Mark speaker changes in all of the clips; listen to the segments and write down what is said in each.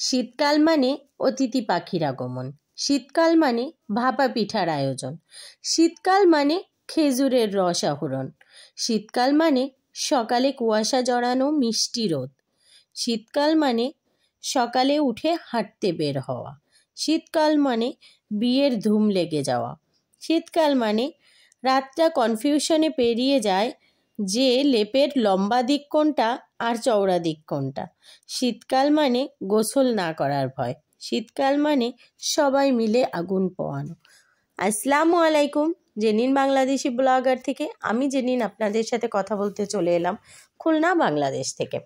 Speaker 1: শীতকাল মানে অতিথি পাখির আগমন, শীতকাল মানে ভাপা পিঠার আয়োজন, শীতকাল মানে খেজুরের রস আহরণ, শীতকাল মানে সকালে কুয়াশা জড়ানো মিষ্টি রোদ, শীতকাল মানে সকালে উঠে হাঁটতে বের হওয়া, শীতকাল মানে বিয়ের ধুম লেগে যাওয়া, শীতকাল মানে রাতটা কনফিউশনে পেরিয়ে যায় যে লেপের লম্বা দিক কোনটা আর চওড়া দিক কোনটা, শীতকাল মানে গোসল না করার ভয়, শীতকাল মানে সবাই মিলে আগুন পোয়ানো। আসসালামু আলাইকুম, জেনিন বাংলাদেশি ব্লগার থেকে আমি জেনিন আপনাদের সাথে কথা বলতে চলে এলাম খুলনা বাংলাদেশ থেকে।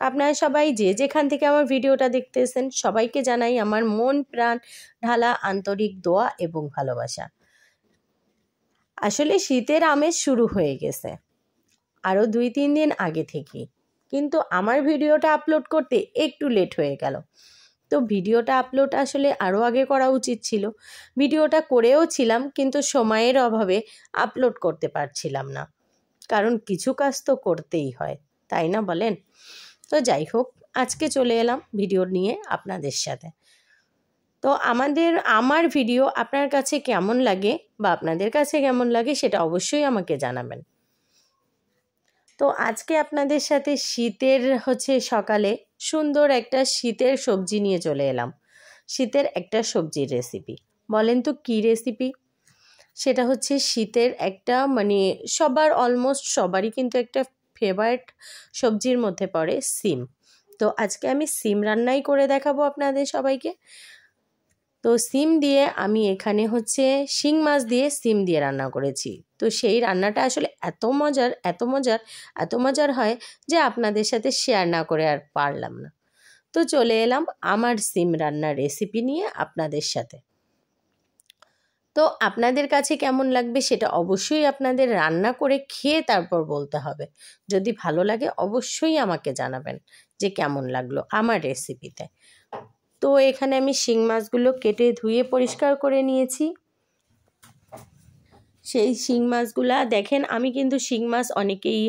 Speaker 1: আপনারা সবাই যে যেখান থেকে আমার ভিডিওটা দেখতেছেন সবাইকে জানাই আমার মন প্রাণ ঢালা আন্তরিক দোয়া এবং ভালোবাসা। আসলে শীতের আমেজ শুরু হয়ে গেছে আরও 2-3 দিন আগে থেকেই, কিন্তু আমার ভিডিওটা আপলোড করতে একটু লেট হয়ে গেল। তো ভিডিওটা আপলোড আসলে আরও আগে করা উচিত ছিল, ভিডিওটা করেও ছিলাম কিন্তু সময়ের অভাবে আপলোড করতে পারছিলাম না, কারণ কিছু কাজ তো করতেই হয়, তাই না বলেন? তো যাই হোক, আজকে চলে এলাম ভিডিও নিয়ে আপনাদের সাথে। তো আমার ভিডিও আপনার কাছে কেমন লাগে বা আপনাদের কাছে কেমন লাগে সেটা অবশ্যই আমাকে জানাবেন। তো আজকে আপনাদের সাথে শীতের সকালে সুন্দর একটা শীতের সবজি নিয়ে চলে এলাম, শীতের একটা সবজির রেসিপি। বলেন তো কী রেসিপি? সেটা হচ্ছে শীতের একটা অলমোস্ট সবারই কিন্তু একটা ফেভারিট সবজির মধ্যে পড়ে সিম। তো আজকে আমি সিম রান্নাই করে দেখাবো আপনাদের সবাইকে। তো সিম দিয়ে আমি এখানে শিং মাছ দিয়ে সিম দিয়ে রান্না করেছি। তো সেই রান্নাটা আসলে এত মজার হয় যে আপনাদের সাথে শেয়ার না করে আর পারলাম না। তো চলে এলাম আমার সিম রান্নার রেসিপি নিয়ে আপনাদের সাথে। তো আপনাদের কাছে কেমন লাগবে সেটা অবশ্যই আপনাদের রান্না করে খেয়ে তারপর বলতে হবে। যদি ভালো লাগে অবশ্যই আমাকে জানাবেন যে কেমন লাগলো আমার রেসিপিতে। তো এখানে আমি শিং মাছগুলো কেটে ধুয়ে পরিষ্কার করে নিয়েছি। সেই শিং মাছগুলা দেখেন, আমি কিন্তু শিং মাছ অনেকেই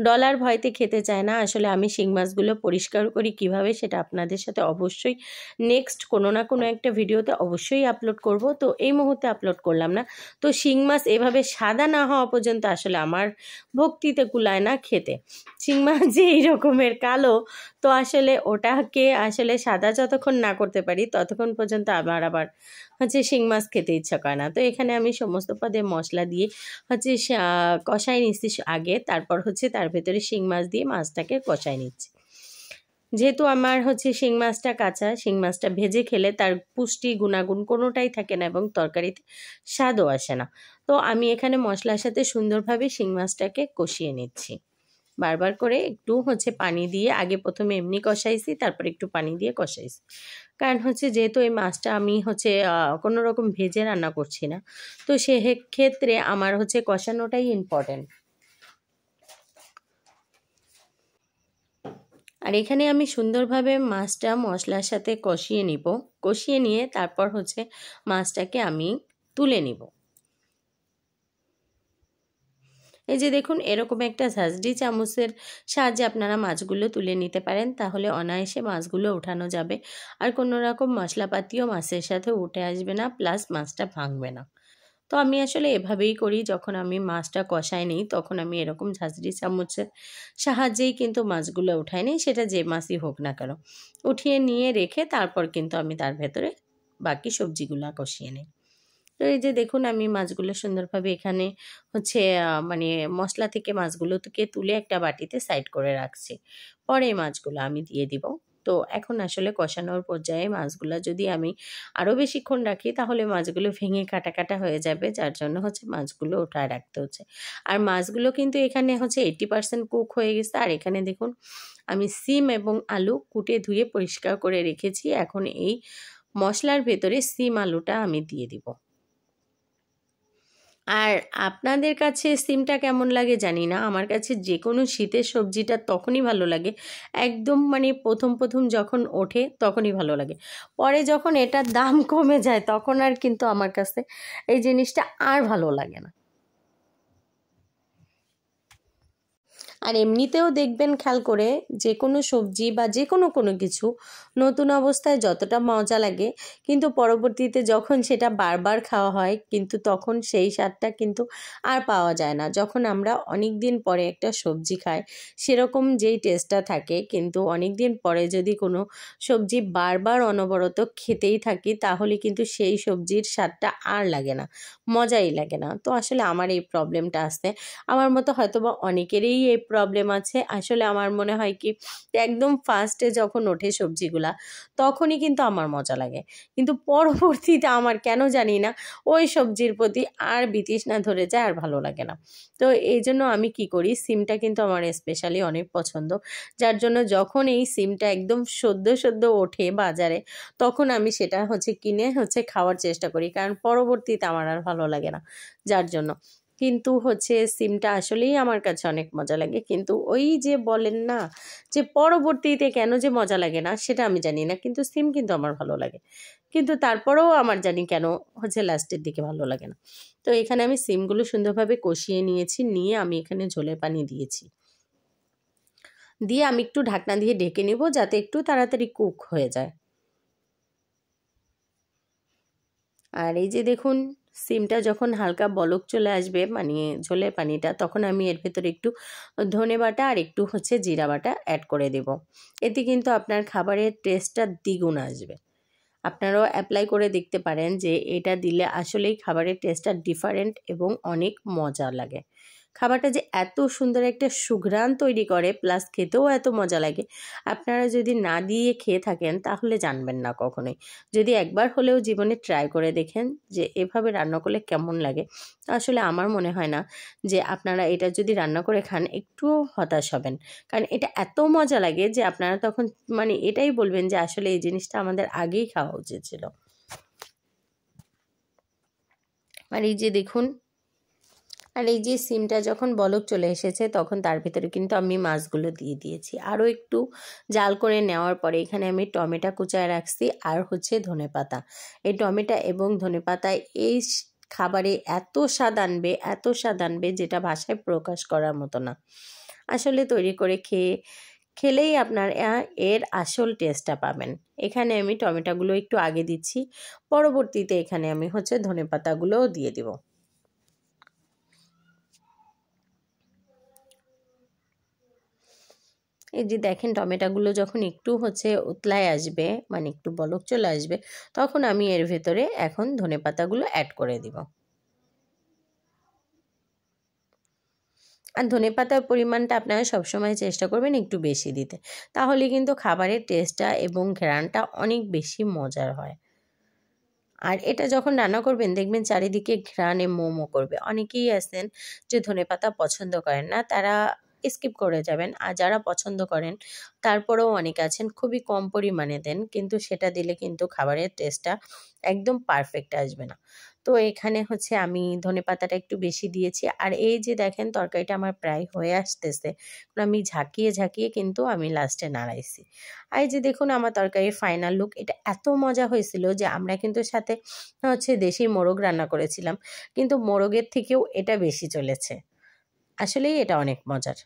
Speaker 1: ডলার ভয়তে খেতে চায় না। আসলে আমি শিং মাছগুলো পরিষ্কার করি কিভাবে সেটা আপনাদের সাথে অবশ্যই নেক্সট কোনো না কোনো একটা ভিডিওতে অবশ্যই আপলোড করব। তো এই মুহূর্তে আপলোড করলাম না। তো শিং মাছ এভাবে সাদা না হওয়া পর্যন্ত আসলে আমার ভক্তিতে কুলায় না খেতে। শিং মাছ যে এই রকমের কালো, তো আসলে ওটাকে সাদা যতক্ষণ না করতে পারি ততক্ষণ পর্যন্ত আমার আবার শিং মাছ খেতে ইচ্ছা করে না। তো এখানে আমি সমস্ত পদে মশলা দিয়ে কষাই নিচ্ছি আগে, তারপর তার ভেতরে শিং মাছ দিয়ে মাছটাকে কষাই নিচ্ছি। যেহেতু আমার শিং মাছটা কাঁচা, শিং মাছটা ভেজে খেলে তার পুষ্টি গুণাগুণ কোনোটাই থাকে না এবং তরকারিতে স্বাদও আসে না। তো আমি এখানে মশলার সাথে সুন্দরভাবে শিং মাছটাকে কষিয়ে নিচ্ছি। বারবার করে একটু পানি দিয়ে, আগে প্রথমে এমনি কষাইছি, তারপর একটু পানি দিয়ে কষাইছি। কারণ যেহেতু এই মাছটা আমি কোনো রকম ভেজে রান্না করছি না, তো সেক্ষেত্রে আমার কষানোটাই ইম্পর্টেন্ট। আর এখানে আমি সুন্দরভাবে মাছটা মশলার সাথে কষিয়ে নিব। কষিয়ে নিয়ে তারপর মাছটাকে আমি তুলে নিব। এই যে দেখুন, এরকম একটা ঝাঁঝরি চামচের সাহায্যে আপনারা মাছগুলো তুলে নিতে পারেন, তাহলে অনায়াসে মাছগুলো ওঠানো যাবে। আর কোনো রকম মশলাপাতিও মাছের সাথে উঠে আসবে না, প্লাস মাছটা ভাঙবে না। তো আমি আসলে এভাবেই করি, যখন আমি মাছটা কষাই নিই তখন আমি এরকম ঝাঁঝরি চামচের সাহায্যেই কিন্তু মাছগুলো উঠাই নিই, সেটা যে মাছই হোক না কেন। উঠিয়ে নিয়ে রেখে তারপর কিন্তু আমি তার ভেতরে বাকি সবজিগুলো কষিয়ে নিই। তো এই যে দেখুন, আমি মাছগুলো সুন্দরভাবে এখানে মশলা থেকে মাছগুলোকে তুলে একটা বাটিতে সাইড করে রাখছি। পরে মাছগুলো আমি দিয়ে দিব। তো এখন আসলে কষানোর পর্যায়ে মাছগুলো যদি আমি আরও বেশিক্ষণ রাখি তাহলে মাছগুলো ভেঙে কাটা কাটা হয়ে যাবে, যার জন্য মাছগুলো উঠায় রাখতে হচ্ছে। আর মাছগুলো কিন্তু এখানে 80% কুক হয়ে গেছে। আর এখানে দেখুন, আমি সিম এবং আলু কুটে ধুয়ে পরিষ্কার করে রেখেছি। এখন এই মশলার ভেতরে সিম আলুটা আমি দিয়ে দিব। আর আপনাদের কাছে সিমটা কেমন লাগে জানি না, আমার কাছে যে কোনো শীতের সবজিটা তখনই ভালো লাগে, একদম প্রথম যখন ওঠে তখনই ভালো লাগে। পরে যখন এটার দাম কমে যায় তখন আর কিন্তু আমার কাছে এই জিনিসটা আর ভালো লাগে না। আর এমনিতেও দেখবেন খেয়াল করে যে কোনো সবজি বা যে কোনো কিছু নতুন অবস্থায় যতটা মজা লাগে, কিন্তু পরবর্তীতে যখন সেটা বারবার খাওয়া হয় কিন্তু তখন সেই স্বাদটা কিন্তু আর পাওয়া যায় না। যখন আমরা অনেক দিন পরে একটা সবজি খাই সেরকম যেই টেস্টটা থাকে, কিন্তু অনেক দিন পরে যদি কোনো সবজি বারবার অনবরত খেতেই থাকি তাহলে কিন্তু সেই সবজির স্বাদটা আর লাগে না, মজাই লাগে না। তো আসলে আমার এই প্রবলেমটা আসছে, আমার মতো হয়তোবা অনেকেরই এই প্রবলেম আছে। আসলে আমার মনে হয় কি, একদম ফার্স্টে যখন ওঠে সবজিগুলা তখনই কিন্তু আমার মজা লাগে, কিন্তু পরবর্তীতে আমার কেন জানি না ওই সবজির প্রতি আর বিতৃষ্ণা ধরে যায়, আর ভালো লাগে না। তো এই জন্য আমি কি করি, সিমটা কিন্তু আমার স্পেশালি অনেক পছন্দ, যার জন্য যখন এই সিমটা একদম সদ্য সদ্য ওঠে বাজারে তখন আমি সেটা কিনে খাওয়ার চেষ্টা করি, কারণ পরবর্তীতে আমার আর ভালো লাগে না, যার জন্য। কিন্তু সিমটা আসলেই আমার কাছে অনেক মজা লাগে, কিন্তু ওই যে বলেন না যে পরবর্তীতে কেন যে মজা লাগে না সেটা আমি জানি না, কিন্তু সিম কিন্তু আমার ভালো লাগে, কিন্তু তারপরেও আমার জানি কেন লাস্টের দিকে ভালো লাগে না। তো এখানে আমি সিমগুলো সুন্দরভাবে কষিয়ে নিয়েছি, নিয়ে আমি এখানে ঝোলের পানি দিয়েছি, দিয়ে আমি একটু ঢাকনা দিয়ে ঢেকে নেব যাতে একটু তাড়াতাড়ি কুক হয়ে যায়। আর এই যে দেখুন, সিমটা যখন হালকা বলক চলে আসবে মানে ঝোলের পানিটা, তখন আমি এর ভেতরে একটু ধনে বাটা আর একটু জিরা বাটা অ্যাড করে দেব। এতে কিন্তু আপনার খাবারের টেস্টটা দ্বিগুণ আসবে। আপনারাও অ্যাপ্লাই করে দেখতে পারেন যে এটা দিলে আসলেই খাবারের টেস্টটা ডিফারেন্ট এবং অনেক মজা লাগে। খাবারটা যে এত সুন্দর একটা সুঘ্রাণ তৈরি করে, প্লাস খেতেও এত মজা লাগে, আপনারা যদি না দিয়ে খেয়ে থাকেন তাহলে জানবেন না কখনোই। যদি একবার হলেও জীবনে ট্রাই করে দেখেন যে এভাবে রান্না করলে কেমন লাগে, আসলে আমার মনে হয় না যে আপনারা এটা যদি রান্না করে খান একটুও হতাশ হবেন, কারণ এটা এত মজা লাগে যে আপনারা তখন এটাই বলবেন যে আসলে এই জিনিসটা আমাদের আগেই খাওয়া উচিত ছিল। আর এই যে দেখুন, আর এই যে সিমটা যখন বলক চলে এসেছে তখন তার ভিতরে কিন্তু আমি মাছগুলো দিয়ে দিয়েছি। আরও একটু জাল করে নেওয়ার পরে এখানে আমি টমেটো কুচায় রাখছি আর ধনেপাতা। এই টমেটো এবং ধনেপাতায় এই খাবারে এত স্বাদ আনবে, এত স্বাদ আনবে যেটা ভাষায় প্রকাশ করার মতো না। আসলে তৈরি করে খেলেই আপনার এর আসল টেস্টটা পাবেন। এখানে আমি টমেটোগুলো একটু আগে দিচ্ছি, পরবর্তীতে এখানে আমি ধনেপাতাগুলোও দিয়ে দিব। এই যে দেখেন, টমেটোগুলো যখন একটু উতলায় আসবে একটু বলক চলে আসবে, তখন আমি এর ভেতরে এখন ধনেপাতাগুলো অ্যাড করে দিব। আর ধনেপাতার পরিমাণটা আপনারা সবসময় চেষ্টা করবেন একটু বেশি দিতে, তাহলে কিন্তু খাবারের টেস্টটা এবং ঘ্রাণটা অনেক বেশি মজার হয়। আর এটা যখন রান্না করবেন দেখবেন চারিদিকে ঘ্রাণে মোমো করবে। অনেকেই আছেন যে ধনেপাতা পছন্দ করেন না, তারা স্কিপ করে যাবেন। আর যারা পছন্দ করেন তারপরেও অনেকে আছেন খুবই কম পরিমাণে দেন, কিন্তু সেটা দিলে কিন্তু খাবারের টেস্টটা একদম পারফেক্ট আসবে না। তো এখানে আমি ধনেপাতাটা একটু বেশি দিয়েছি। আর এই যে দেখেন তরকারিটা আমার প্রায় হয়ে আসতেছে, আমি ঝাঁকিয়ে ঝাঁকিয়ে কিন্তু আমি লাস্টে নাড়াইছি। আর এই যে দেখুন আমার তরকারির ফাইনাল লুক, এটা এত মজা হয়েছিল যে আমরা কিন্তু সাথে দেশি মোরগ রান্না করেছিলাম, কিন্তু মোরগের থেকেও এটা বেশি চলেছে। আসলেই এটা অনেক মজার।